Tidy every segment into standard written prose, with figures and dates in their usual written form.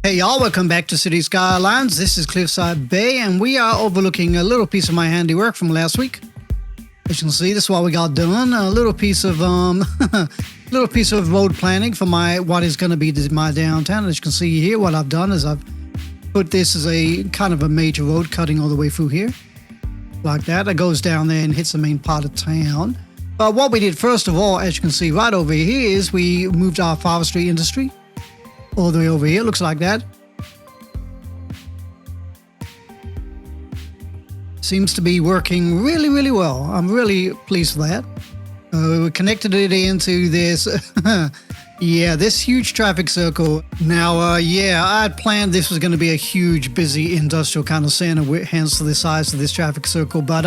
Hey y'all, welcome back to City Skylines. This is Cliffside Bay, and we are overlooking a little piece of my handiwork from last week. As you can see, this is what we got done. A little piece of little piece of road planning for what is going to be my downtown. As you can see here, what I've done is I've put this as a kind of a major road cutting all the way through here, like that. It goes down there and hits the main part of town. But what we did first of all, as you can see right over here, is we moved our forestry industry all the way over here. Looks like that. Seems to be working really, really well. I'm really pleased with that. We connected it into this, this huge traffic circle. Now, I had planned this was going to be a huge, busy industrial kind of center, hence the size of this traffic circle. But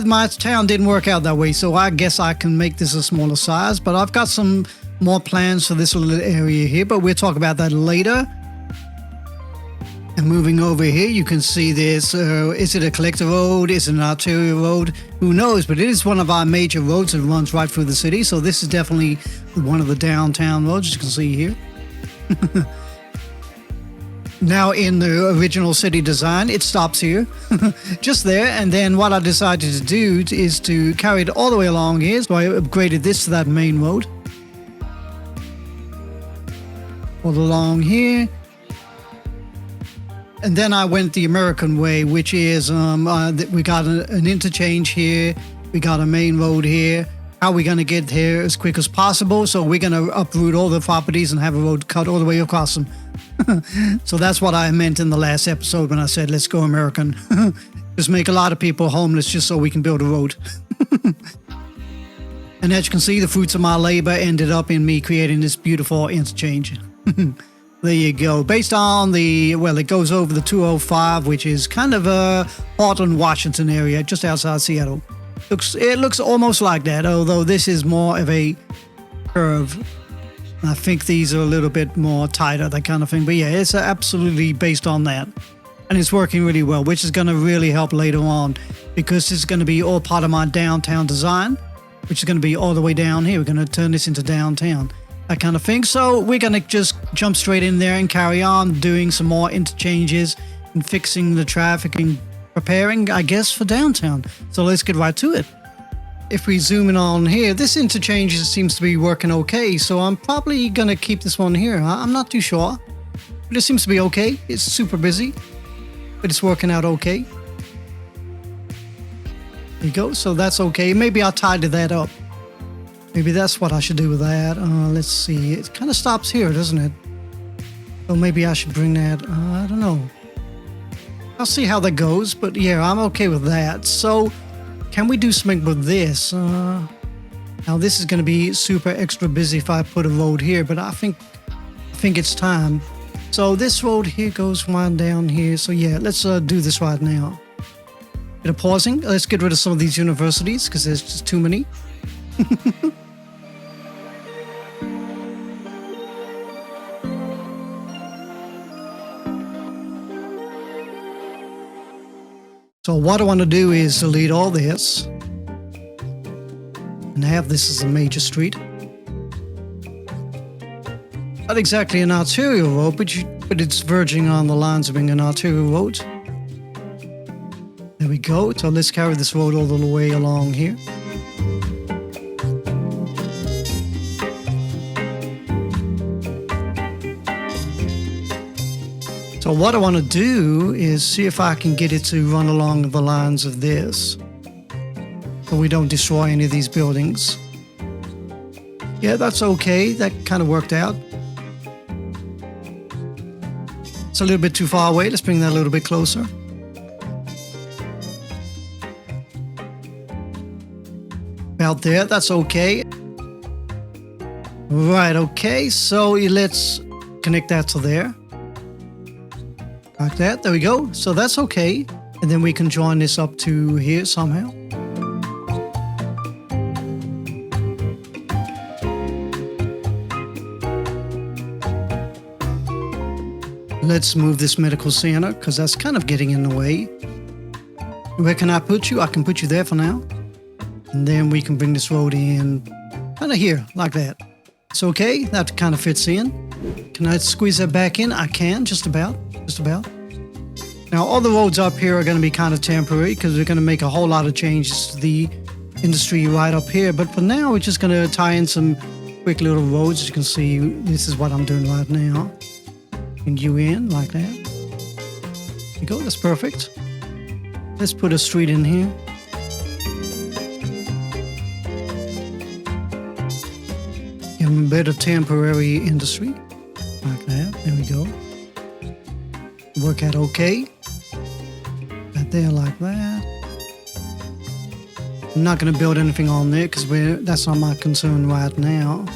my town didn't work out that way, so I guess I can make this a smaller size. But I've got some more plans for this little area here, but we'll talk about that later. And moving over here, you can see this. Is it a collector road? Is it an arterial road? Who knows? But it is one of our major roads that runs right through the city. So this is definitely one of the downtown roads, as you can see here. Now, in the original city design, it stops here, just there. And then what I decided to do is to carry it all the way along here. So I upgraded this to that main road. All along here. And then I went the American way, which is we got an interchange here. We got a main road here. How are we going to get here as quick as possible? So we're going to uproot all the properties and have a road cut all the way across them. So that's what I meant in the last episode when I said, let's go American. Just make a lot of people homeless just so we can build a road. And as you can see, the fruits of my labor ended up in me creating this beautiful interchange. There you go. Based on it goes over the 205, which is kind of a Portland, Washington area, just outside Seattle. It looks almost like that, although this is more of a curve. I think these are a little bit more tighter, that kind of thing. But yeah, it's absolutely based on that. And it's working really well, which is going to really help later on, because it's going to be all part of my downtown design, which is going to be all the way down here. We're going to turn this into downtown. That kind of thing. So we're going to just jump straight in there and carry on doing some more interchanges and fixing the traffic and preparing, I guess, for downtown. So let's get right to it. If we zoom in on here, this interchange seems to be working okay. So I'm probably going to keep this one here. I'm not too sure. But it seems to be okay. It's super busy, but it's working out okay. There you go. So that's okay. Maybe I'll tidy that up. Maybe that's what I should do with that. Let's see. It kind of stops here, doesn't it? So maybe I should bring that. I don't know. I'll see how that goes. But yeah, I'm okay with that. So can we do something with this? Now this is going to be super extra busy if I put a road here. But I think it's time. So this road here goes one down here. So yeah, let's do this right now. Bit of pausing. Let's get rid of some of these universities because there's just too many. So what I want to do is delete all this and have this as a major street. Not exactly an arterial road, but it's verging on the lines of being an arterial road. There we go. So let's carry this road all the way along here. So what I want to do is see if I can get it to run along the lines of this, so we don't destroy any of these buildings. Yeah, that's okay. That kind of worked out. It's a little bit too far away. Let's bring that a little bit closer. About there, that's okay. Right, okay, so let's connect that to there. Like that, there we go. So that's okay. And then we can join this up to here somehow. Let's move this medical center because that's kind of getting in the way. Where can I put you? I can put you there for now. And then we can bring this road in kind of here, like that. It's okay. That kind of fits in. Can I squeeze that back in? I can, just about. Now, all the roads up here are going to be kind of temporary because we're going to make a whole lot of changes to the industry right up here. But for now, we're just going to tie in some quick little roads. As you can see, this is what I'm doing right now. And you in like that. There you go. That's perfect. Let's put a street in here. Give them a bit of temporary industry. Like that. There we go. Work out okay. Right there like that. I'm not going to build anything on there because that's not my concern right now.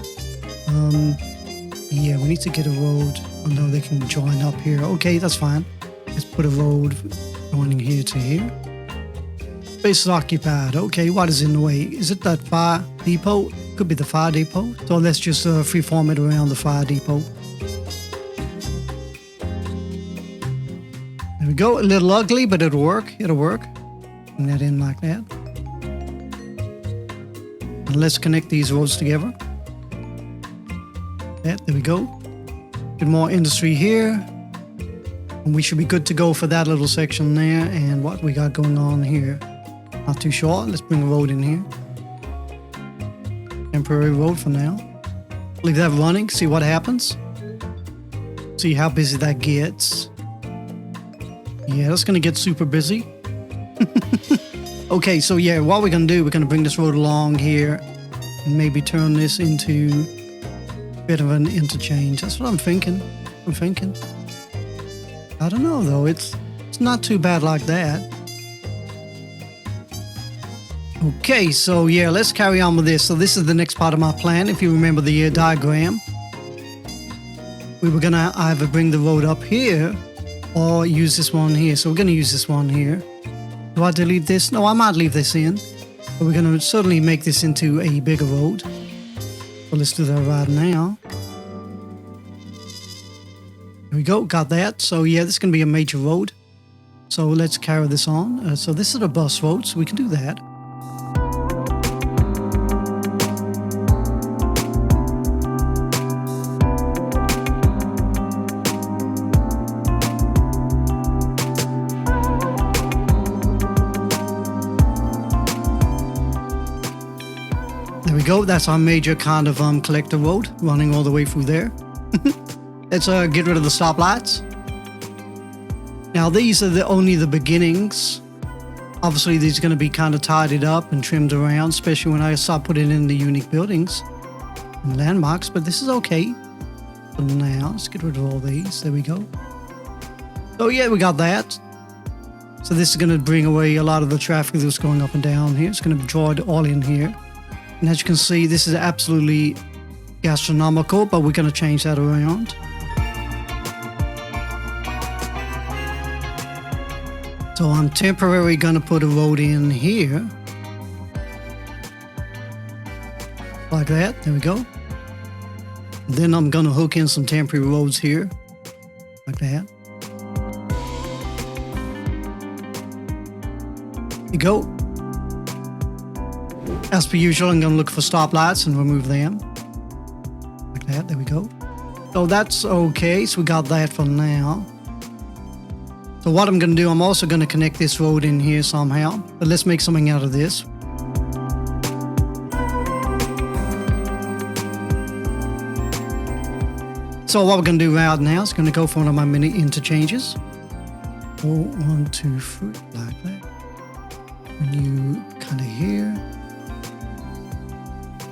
Yeah, we need to get a road. Oh no, they can join up here. Okay, that's fine. Let's put a road joining here to here. Space is occupied. Okay, what is in the way? Is it that fire depot? Could be the fire depot. So let's just freeform it around the fire depot. There we go. A little ugly, but it'll work. It'll work. Bring that in like that. And let's connect these roads together. There we go. Get more industry here. And we should be good to go for that little section there. And what we got going on here. Not too sure. Let's bring a road in here. Temporary road for now. Leave that running. See what happens. See how busy that gets. Yeah, that's going to get super busy. Okay, so yeah, what we're going to do, we're going to bring this road along here and maybe turn this into a bit of an interchange. That's what I'm thinking. I don't know, though. It's not too bad like that. Okay, so yeah, let's carry on with this. So this is the next part of my plan. If you remember the diagram, we were going to either bring the road up here or use this one here. So we're going to use this one here. Do I delete this? No, I might leave this in. But we're going to certainly make this into a bigger road. So let's do that right now. There we go, got that. So yeah, this is going to be a major road. So let's carry this on. So this is a bus road, so we can do that. There we go. That's our major kind of collector road running all the way through there. Let's get rid of the stoplights. Now these are only the beginnings. Obviously these are going to be kind of tidied up and trimmed around, especially when I start putting in the unique buildings and landmarks, but this is okay. For now, let's get rid of all these. There we go. So yeah, we got that. So this is going to bring away a lot of the traffic that's going up and down here. It's going to draw it all in here. And as you can see, this is absolutely gastronomical, but we're going to change that around. So I'm temporarily going to put a road in here. Like that. There we go. Then I'm going to hook in some temporary roads here. Like that. There you go. As per usual, I'm going to look for stoplights and remove them. Like that. There we go. So that's okay. So we got that for now. So what I'm going to do, I'm also going to connect this road in here somehow. But let's make something out of this. So what we're going to do right now is going to go for one of my mini interchanges. 1, 2, 3, like that. And you kind of here.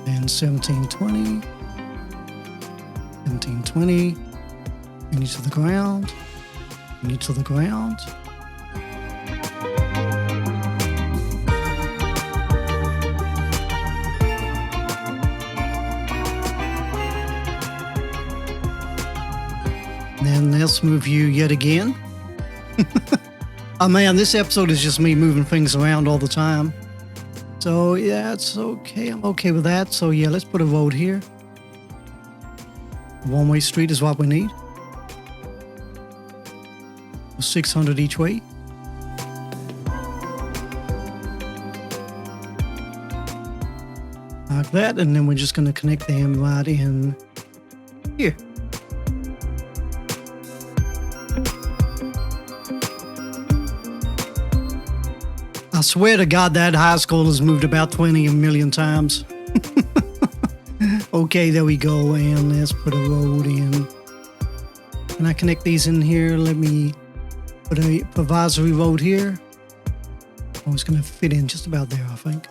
And 1720. 1720. And you to the ground. And you to the ground. Then let's move you yet again. Oh man, this episode is just me moving things around all the time. So yeah, it's okay. I'm okay with that. So yeah, let's put a road here. One-way street is what we need. 600 each way. that, and then we're just going to connect them right in here. I swear to God that high school has moved about 20 million times. Okay, there we go, and let's put a road in. Can I connect these in here? Let me put a provisory road here. Oh, it's going to fit in just about there, I think.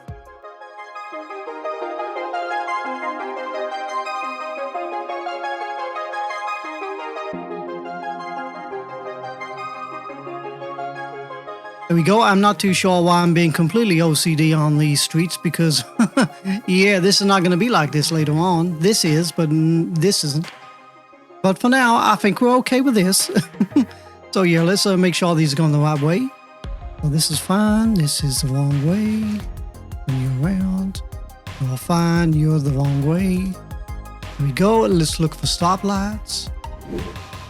There we go. I'm not too sure why I'm being completely OCD on these streets because, yeah, this is not going to be like this later on. This is, but this isn't. But for now, I think we're okay with this. So, yeah, let's make sure these are going the right way. So this is fine. This is the wrong way. Turn you around. You're fine. You're the wrong way. There we go. Let's look for stoplights.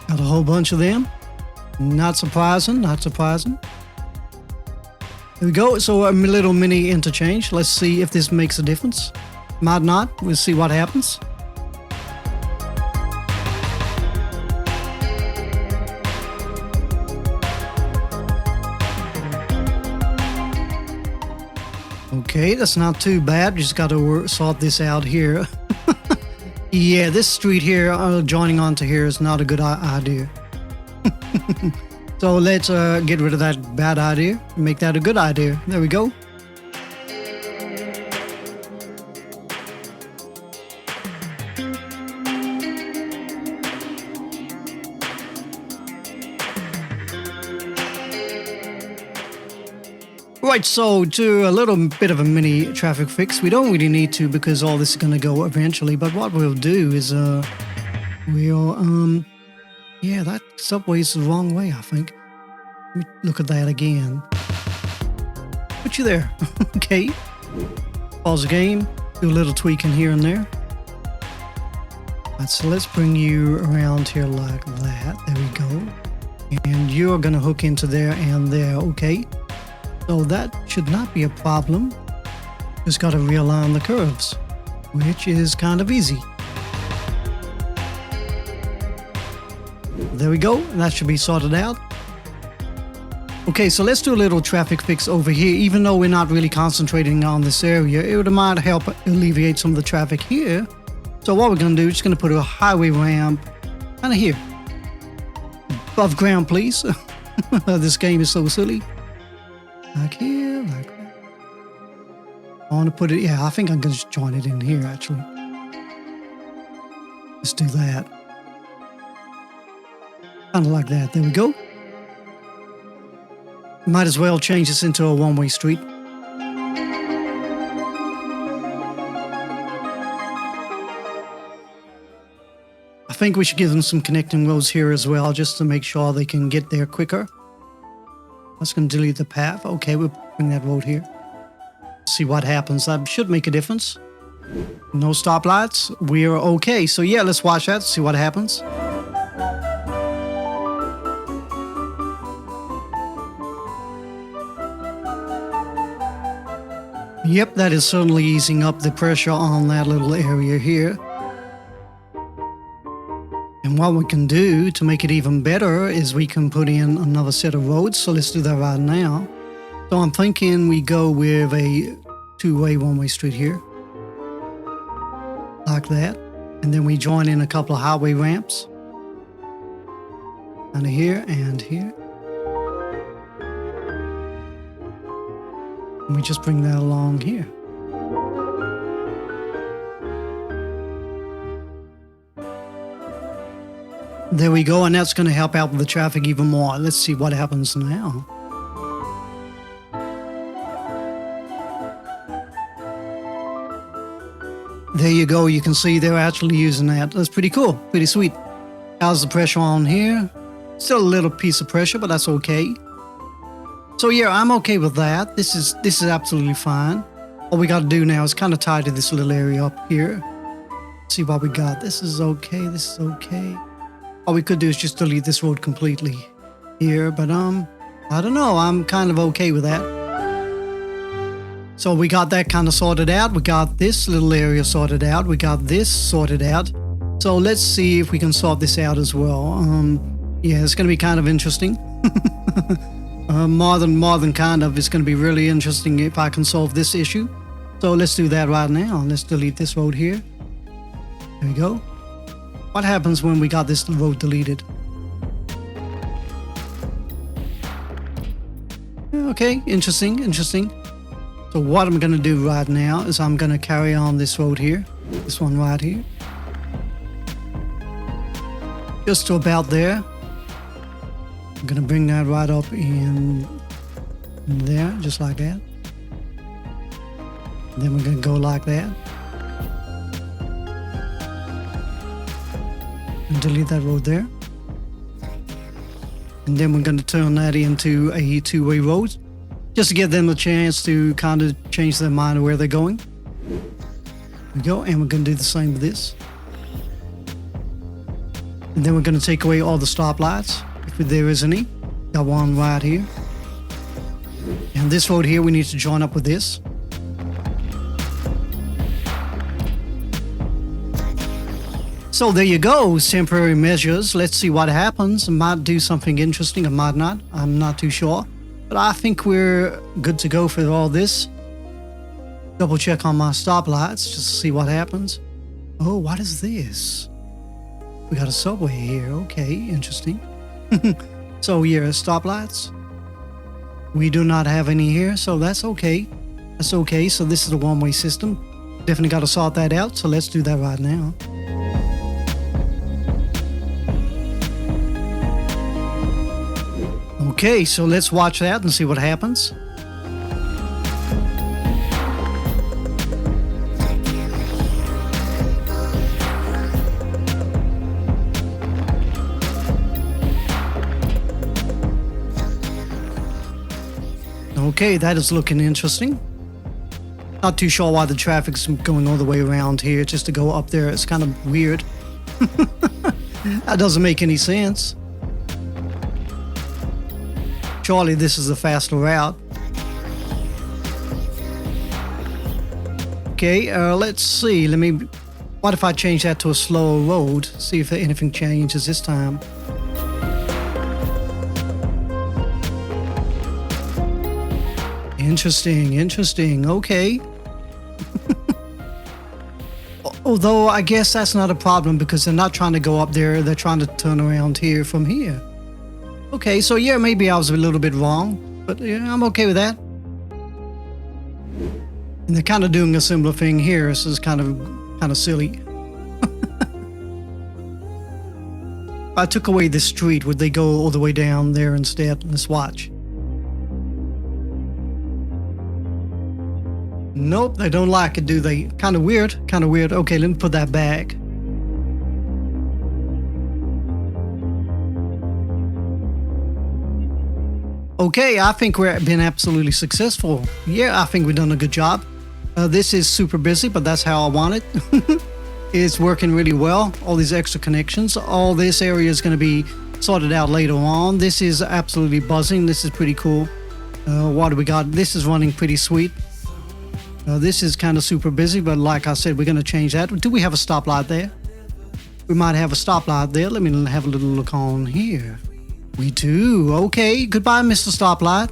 Got a whole bunch of them. Not surprising. Not surprising. There we go. So a little mini interchange. Let's see if this makes a difference. Might not. We'll see what happens. Okay, that's not too bad. Just got to sort this out here. Yeah, this street here, joining onto here is not a good idea. So let's get rid of that bad idea and make that a good idea. There we go. Right, so to a little bit of a mini traffic fix. We don't really need to because all this is going to go eventually. But what we'll do is we'll yeah, that subway's the wrong way, I think. Let me look at that again. Put you there. Okay. Pause the game. Do a little tweaking here and there. Right, so let's bring you around here like that. There we go. And you're going to hook into there and there. Okay. So that should not be a problem. Just got to realign the curves, which is kind of easy. There we go. That should be sorted out. Okay, so let's do a little traffic fix over here. Even though we're not really concentrating on this area, it might help alleviate some of the traffic here. So what we're going to do is just going to put a highway ramp kind of here. Above ground, please. This game is so silly. Like here, like that. I want to put it, yeah, I think I'm going to just join it in here, actually. Let's do that. Kind of like that. There we go. Might as well change this into a one-way street. I think we should give them some connecting roads here as well, just to make sure they can get there quicker. I'm just going to delete the path. Okay, we'll bring that road here. See what happens. That should make a difference. No stoplights. We're okay. So yeah, let's watch that. See what happens. Yep, that is certainly easing up the pressure on that little area here. And what we can do to make it even better is we can put in another set of roads. So let's do that right now. So I'm thinking we go with a two-way, one-way street here. Like that. And then we join in a couple of highway ramps. Kind of here and here. And we just bring that along here. There we go, and that's going to help out with the traffic even more. Let's see what happens now. There you go. You can see they're actually using that. That's pretty cool. Pretty sweet. How's the pressure on here? Still a little piece of pressure, but that's okay. So yeah, I'm okay with that. This is absolutely fine. All we got to do now is kind of tidy this little area up here. See what we got. This is okay. This is okay. All we could do is just delete this road completely here, but I don't know. I'm kind of okay with that. So we got that kind of sorted out. We got this little area sorted out. We got this sorted out. So let's see if we can sort this out as well. Yeah, it's going to be kind of interesting. More than kind of. It's going to be really interesting if I can solve this issue. So let's do that right now. Let's delete this road here. There we go. What happens when we got this road deleted? Okay, interesting. So what I'm going to do right now is I'm going to carry on this road here. This one right here. Just to about there. I'm going to bring that right up in there, just like that. Then we're going to go like that. And delete that road there. And then we're going to turn that into a two-way road, just to give them a chance to kind of change their mind of where they're going. There we go, and we're going to do the same with this. And then we're going to take away all the stoplights, if there is any. Got one right here. And this road here, we need to join up with this. So there you go, temporary measures. Let's see what happens. I might do something interesting, I might not. I'm not too sure. But I think we're good to go for all this. Double check on my stoplights just to see what happens. Oh, what is this? We got a subway here. Okay, interesting. So yeah, stoplights. We do not have any here, so that's okay. That's okay. So this is a one-way system. Definitely got to sort that out. So let's do that right now. Okay, so let's watch that and see what happens. Okay, that is looking interesting. Not too sure why the traffic's going all the way around here just to go up there. It's kind of weird. That doesn't make any sense. Surely this is the faster route. Okay, let's see. What if I change that to a slower road? See if anything changes this time. Interesting. Okay. Although I guess that's not a problem because they're not trying to go up there. They're trying to turn around here from here. Okay, so yeah, maybe I was a little bit wrong, but yeah, I'm okay with that. And they're kind of doing a similar thing here. This is kind of silly. If I took away this street, would they go all the way down there instead? Let's watch. Nope, they don't like it, do they? Kind of weird. Okay, let me put that back. Okay, I think we've been absolutely successful. Yeah, I think we've done a good job. This is super busy, but that's how I want it. It's working really well. All these extra connections. All this area is going to be sorted out later on. This is absolutely buzzing. This is pretty cool. What do we got? This is running pretty sweet. This is kind of super busy, but like I said, we're going to change that. Do we have a stoplight there? We might have a stoplight there. Let me have a little look on here. We do. Okay. Goodbye, Mr. Stoplight.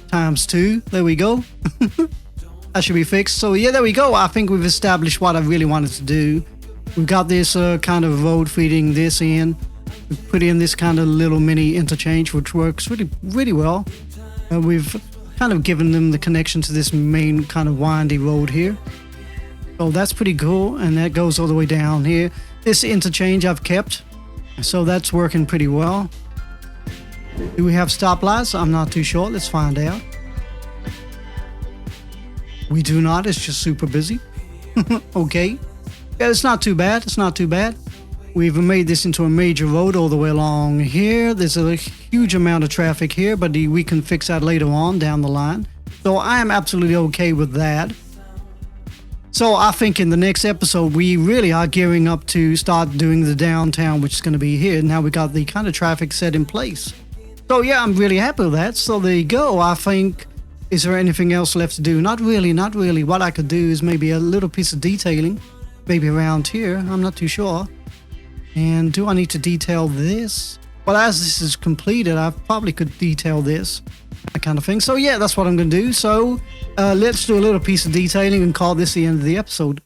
×2. There we go. That should be fixed. So yeah, there we go. I think we've established what I really wanted to do. We've got this kind of road feeding this in. We put in this kind of little mini interchange, which works really well. We've kind of given them the connection to this main kind of windy road here. So that's pretty cool. And that goes all the way down here. This interchange I've kept. So that's working pretty well. Do we have stoplights? I'm not too sure. Let's find out. We do not. It's just super busy. Okay. Yeah, it's not too bad. We've made this into a major road all the way along here. There's a huge amount of traffic here, but we can fix that later on down the line. So I am absolutely okay with that. So I think in the next episode, we really are gearing up to start doing the downtown, which is going to be here. Now we got the kind of traffic set in place. So yeah, I'm really happy with that. So there you go. I think Is there anything else left to do? Not really, not really. What I could do is maybe a little piece of detailing, maybe around here. I'm not too sure. And do I need to detail this? Well, as this is completed, I probably could detail this, that kind of thing. So yeah, that's what I'm going to do. So let's do a little piece of detailing and call this the end of the episode.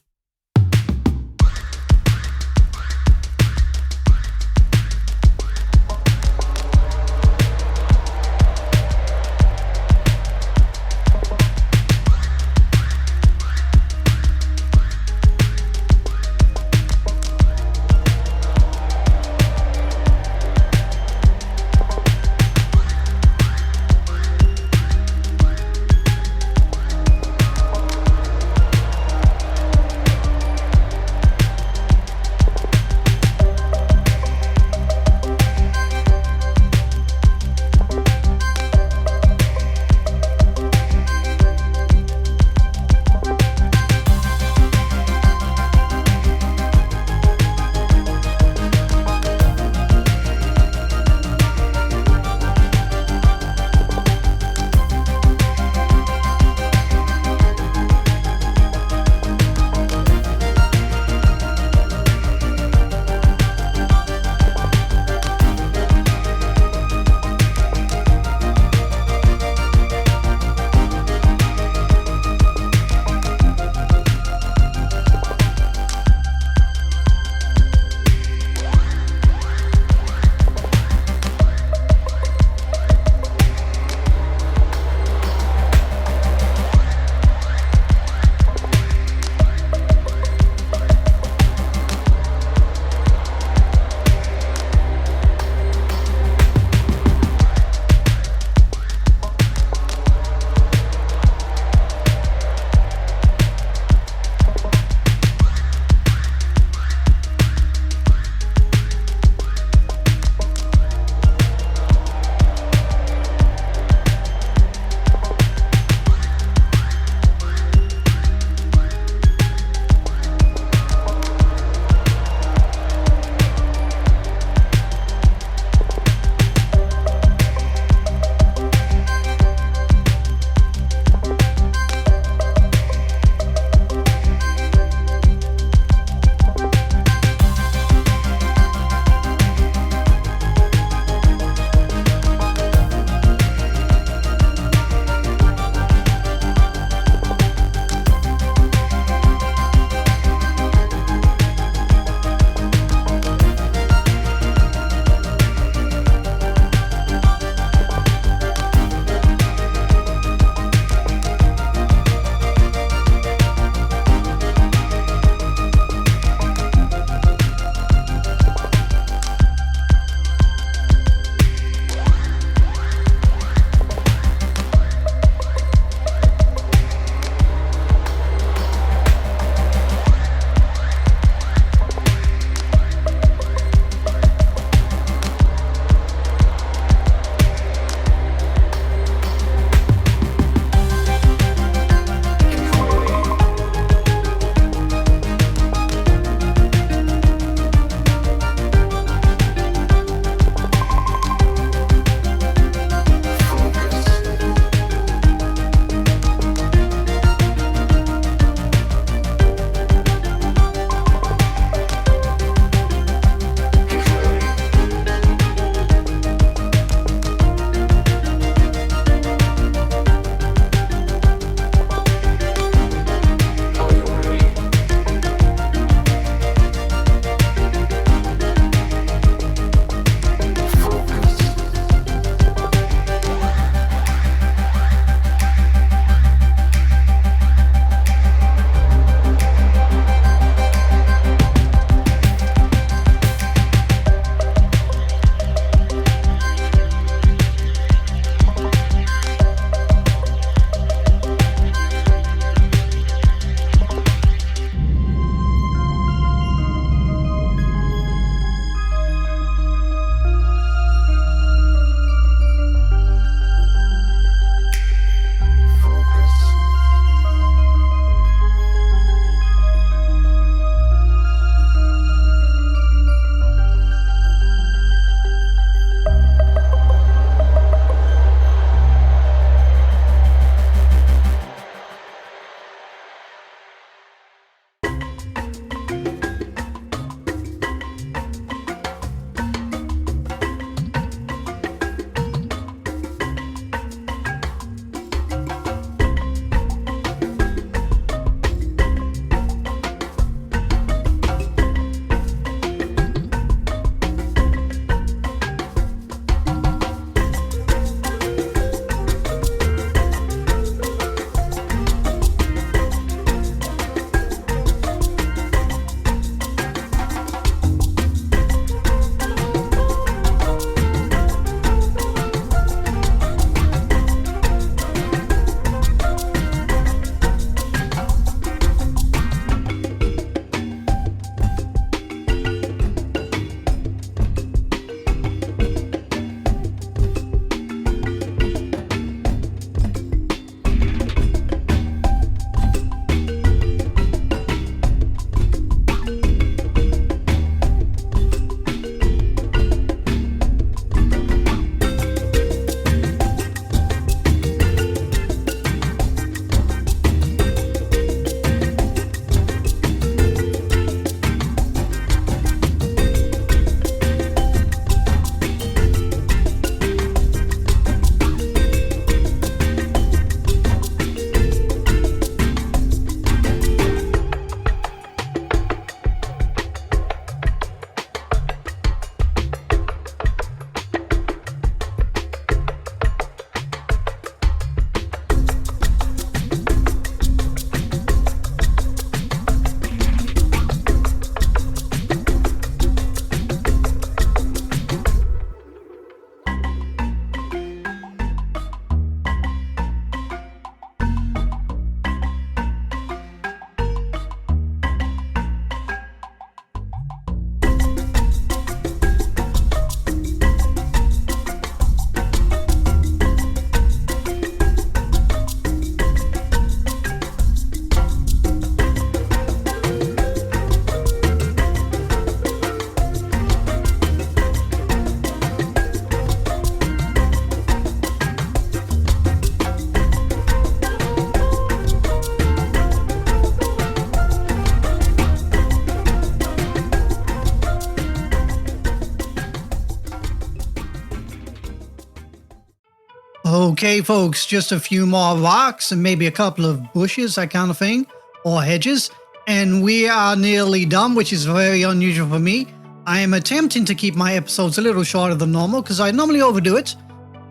Okay, folks, just a few more rocks and maybe a couple of bushes, that kind of thing, or hedges, and we are nearly done, which is very unusual for me. I am attempting to keep my episodes a little shorter than normal because I normally overdo it.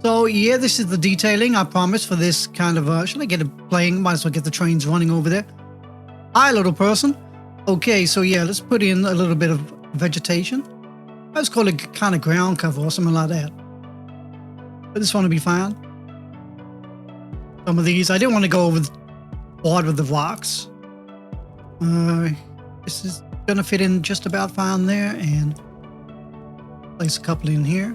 So yeah, this is the detailing I promised for this kind of, should I get it playing? Might as well get the trains running over there. Hi, little person. Okay, so yeah, let's put in a little bit of vegetation. Let's call it kind of ground cover or something like that. But this one will be fine. Some of these, I didn't want to go overboard with the rocks. This is gonna fit in just about fine there, and place a couple in here.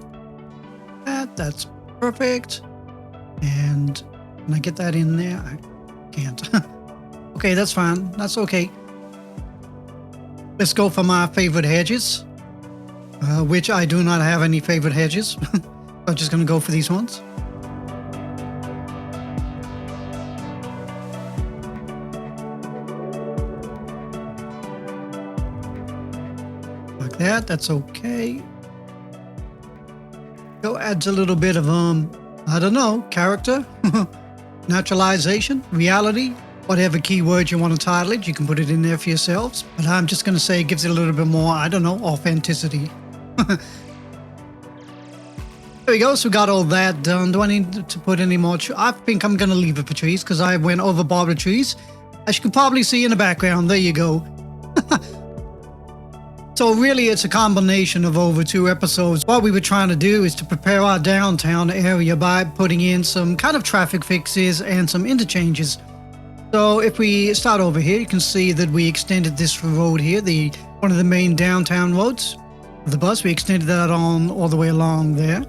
That's perfect. And can I get that in there? I can't. Okay, that's fine. That's okay. Let's go for my favorite hedges, which I do not have any favorite hedges. I'm just going to go for these ones. Like that. That's okay. Go adds a little bit of, I don't know, character, naturalization, reality, whatever keyword you want to title it, you can put it in there for yourselves. But I'm just going to say it gives it a little bit more, I don't know, authenticity. There we go, so we got all that done. Do I need to put any more I think I'm going to leave it for trees because I went overboard with trees. As you can probably see in the background, there you go. So really, it's a combination of over 2 episodes. What we were trying to do is to prepare our downtown area by putting in some kind of traffic fixes and some interchanges. So if we start over here, you can see that we extended this road here, one of the main downtown roads. The bus, we extended that on all the way along there.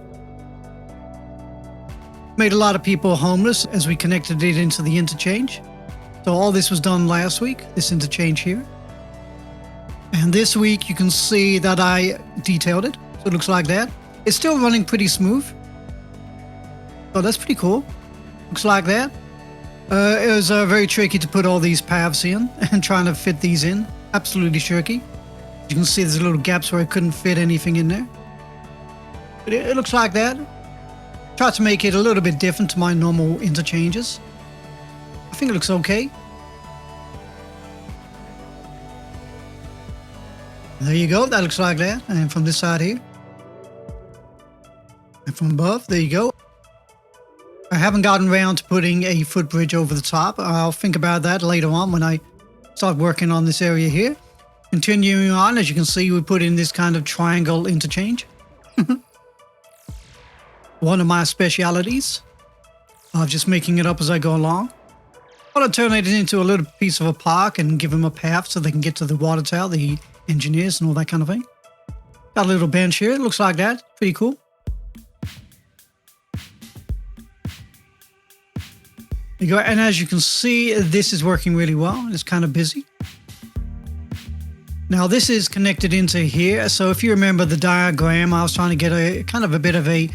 Made a lot of people homeless as we connected it into the interchange. So all this was done last week, this interchange here. And this week you can see that I detailed it. So it looks like that. It's still running pretty smooth. So that's pretty cool. Looks like that. It was very tricky to put all these paths in and trying to fit these in. Absolutely tricky. You can see there's little gaps where I couldn't fit anything in there. But it looks like that. Try to make it a little bit different to my normal interchanges. I think it looks okay. There you go, that looks like that. And from this side here. And from above, there you go. I haven't gotten around to putting a footbridge over the top. I'll think about that later on when I start working on this area here. Continuing on, as you can see, we put in this kind of triangle interchange. One of my specialities of just making it up as I go along. I want to turn it into a little piece of a park and give them a path so they can get to the water tower, the engineers and all that kind of thing. Got a little bench here. It looks like that. Pretty cool. There you go. And as you can see, this is working really well. It's kind of busy. Now this is connected into here. So if you remember the diagram, I was trying to get a kind of a bit of a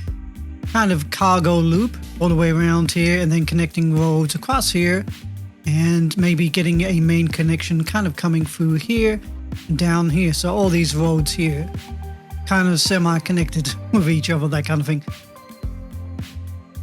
kind of cargo loop all the way around here and then connecting roads across here and maybe getting a main connection kind of coming through here and down here. So all these roads here kind of semi-connected with each other, that kind of thing.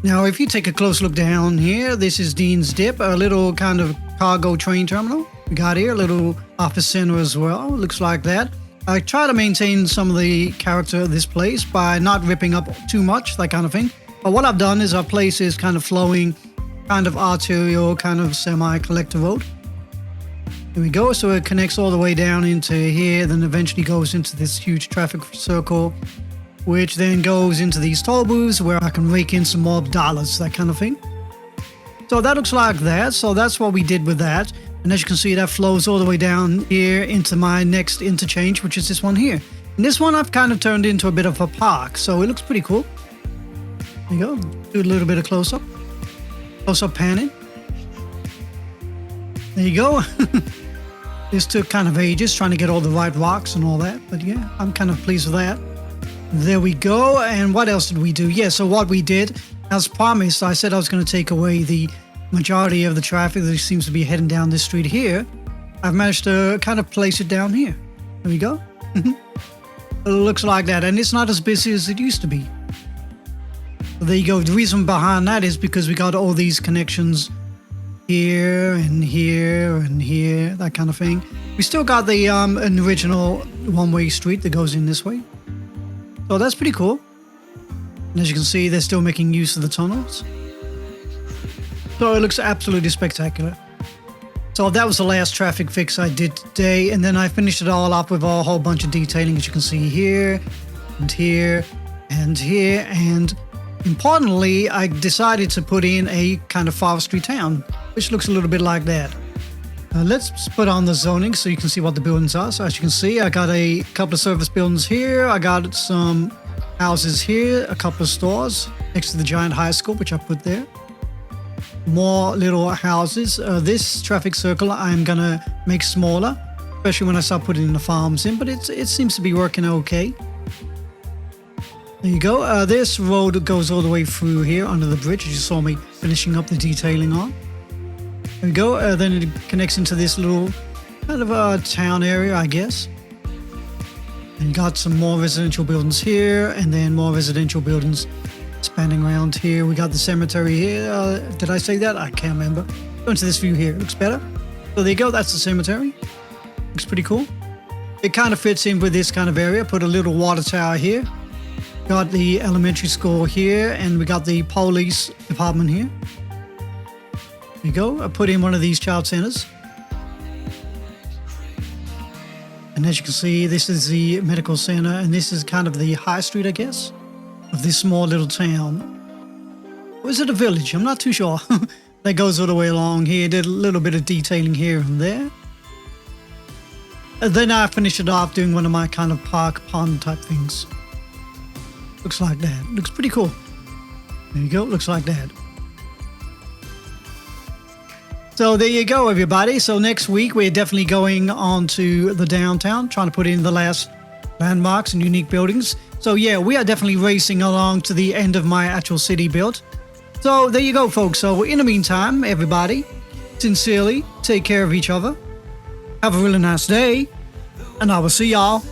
Now if you take a close look down here, this is Dean's Dip, a little kind of cargo train terminal. We got here a little office center as well. Looks like that. I try to maintain some of the character of this place by not ripping up too much, that kind of thing. But what I've done is our place is kind of flowing, kind of arterial, kind of semi-collector road. Here we go. So it connects all the way down into here, then eventually goes into this huge traffic circle, which then goes into these toll booths where I can rake in some more dollars, that kind of thing. So that looks like that. So that's what we did with that. And as you can see, that flows all the way down here into my next interchange, which is this one here. And this one I've kind of turned into a bit of a park, so it looks pretty cool. There you go. Do a little bit of close-up. Close-up panning. There you go. This took kind of ages trying to get all the right rocks and all that. But yeah, I'm kind of pleased with that. There we go. And what else did we do? Yeah, so what we did, as promised, I said I was going to take away the majority of the traffic that seems to be heading down this street here. I've managed to kind of place it down here. There we go. It looks like that, and it's not as busy as it used to be. So there you go. The reason behind that is because we got all these connections here and here and here, that kind of thing. We still got the an original one-way street that goes in this way. So that's pretty cool. And as you can see, they're still making use of the tunnels. So it looks absolutely spectacular. So that was the last traffic fix I did today. And then I finished it all up with a whole bunch of detailing, as you can see here and here and here. And importantly, I decided to put in a kind of forestry town, which looks a little bit like that. Let's put on the zoning so you can see what the buildings are. So as you can see, I got a couple of service buildings here. I got some houses here, a couple of stores next to the giant high school, which I put there. More little houses. This traffic circle I'm gonna make smaller, especially when I start putting the farms in, but it seems to be working okay. There you go. This road goes all the way through here under the bridge, as you saw me finishing up the detailing on. There we go. Then it connects into this little kind of a town area, I guess. And you got some more residential buildings here, and then more residential buildings spanning around here. We got the cemetery here. Did I say that? I can't remember. Go into this view here. Looks better. So there you go. That's the cemetery. Looks pretty cool. It kind of fits in with this kind of area. Put a little water tower here. Got the elementary school here, and we got the police department here. There you go. I put in one of these child centers. And as you can see, this is the medical center, and this is kind of the high street, I guess, of this small little town. Or is it a village? I'm not too sure. That goes all the way along here. Did a little bit of detailing here and there. And then I finished it off doing one of my kind of park pond type things. Looks like that. Looks pretty cool. There you go. Looks like that. So there you go, everybody. So next week, we're definitely going on to the downtown, trying to put in the last landmarks and unique buildings. So yeah, we are definitely racing along to the end of my actual city build. So there you go, folks. So in the meantime, everybody, sincerely, take care of each other. Have a really nice day, and I will see y'all